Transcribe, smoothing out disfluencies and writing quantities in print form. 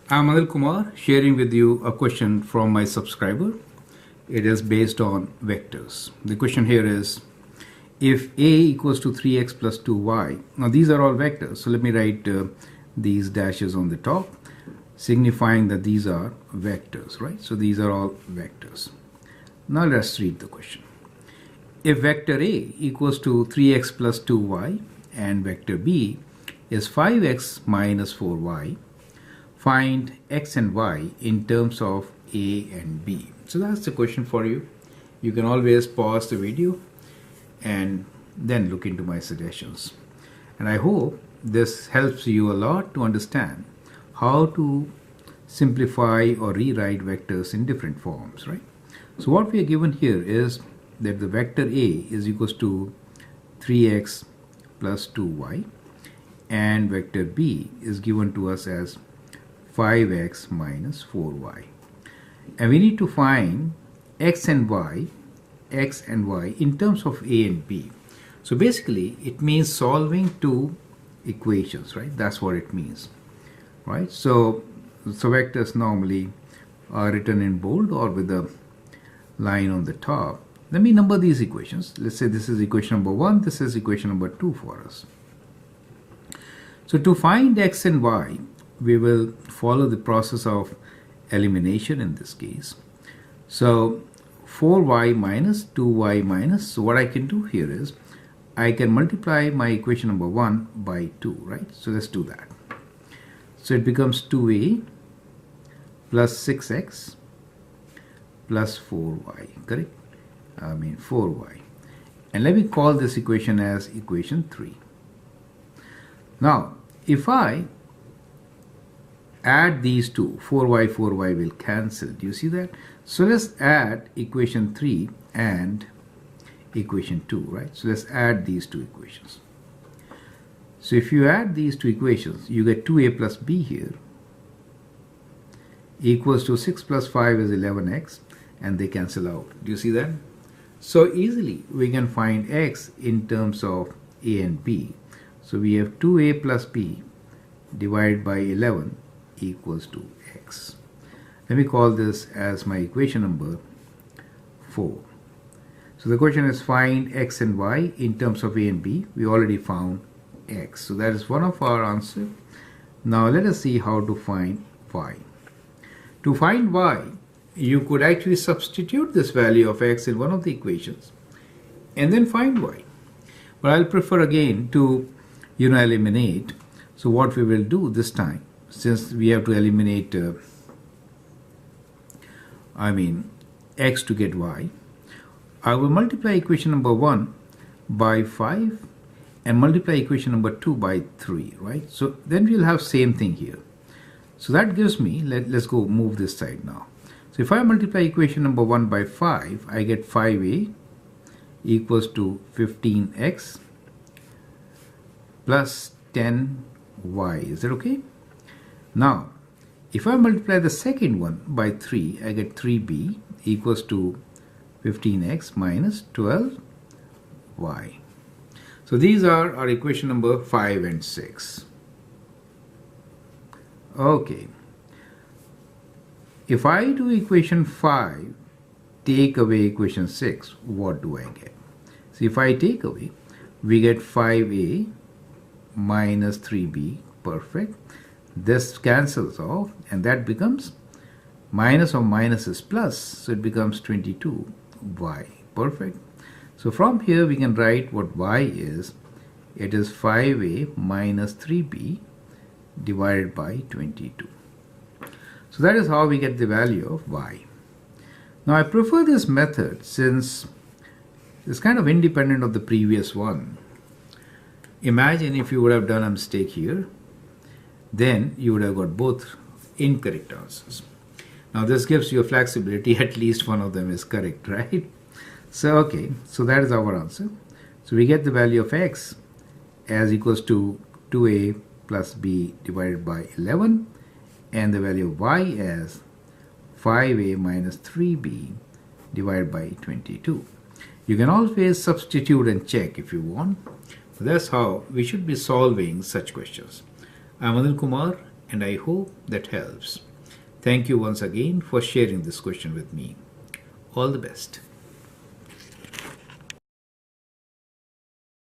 I'm Anil Kumar sharing with you a question from my subscriber. It is based on vectors. The question here is, if a equals to 3x plus 2y, now these are all vectors, so let me write these dashes on the top, signifying that these are vectors, right? So these are all vectors. Now let's read the question. If vector a equals to 3x plus 2y and vector b is 5x minus 4y, find x and y in terms of a and b. So that's the question for you. You can always pause the video and then look into my suggestions. And I hope this helps you a lot to understand how to simplify or rewrite vectors in different forms, right? So what we are given here is that the vector a is equals to 3x plus 2y and vector b is given to us as 5x minus 4y. And we need to find x and y in terms of a and b. So basically it means solving two equations, right? That's what it means, right? So vectors normally are written in bold or with a line on the top. Let me number these equations. Let's say this is equation number 1, this is equation number 2 for us. So to find x and y, we will follow the process of elimination in this case. So 4y minus 2y minus, so what I can do here is I can multiply my equation number 1 by 2, right? So let's do that. So it becomes 2a plus 6x plus 4y, correct? 4y. And let me call this equation as equation 3. Now, if I add these two, 4y will cancel. Do you see that? So let's add equation 3 and equation 2, right? So let's add these two equations. So if you add these two equations, you get 2a plus b here equals to 6 plus 5 is 11x, and they cancel out. Do you see that? So easily we can find x in terms of a and b. So we have 2a plus b divided by 11 equals to x. Let me call this as my equation number 4. So the question is find x and y in terms of a and b. We already found x. So that is one of our answers. Now let us see how to find y. To find y, you could actually substitute this value of x in one of the equations and then find y. But I'll prefer again to eliminate. So what we will do this time, since we have to eliminate x to get y, I will multiply equation number 1 by 5 and multiply equation number 2 by 3, right? So then we'll have same thing here. So that gives me, let's go move this side now. So if I multiply equation number 1 by 5, I get 5a equals to 15x plus 10y. Is that okay? Now, if I multiply the second one by 3, I get 3b equals to 15x minus 12y. So these are our equation number 5 and 6. Okay. If I do equation 5, take away equation 6, what do I get? So if I take away, we get 5a minus 3b, perfect. This cancels off and that becomes minus of minus is plus, so it becomes 22y, perfect. So from here we can write what y is. It is 5a minus 3b divided by 22. So that is how we get the value of y. Now I prefer this method since it's kind of independent of the previous one. Imagine if you would have done a mistake here, then you would have got both incorrect answers. Now this gives you a flexibility, at least one of them is correct, right? So okay, so that is our answer. So we get the value of x as equals to 2a plus b divided by 11 and the value of y as 5a minus 3b divided by 22. You can always substitute and check if you want. That's how we should be solving such questions. I'm Anil Kumar, and I hope that helps. Thank you once again for sharing this question with me. All the best.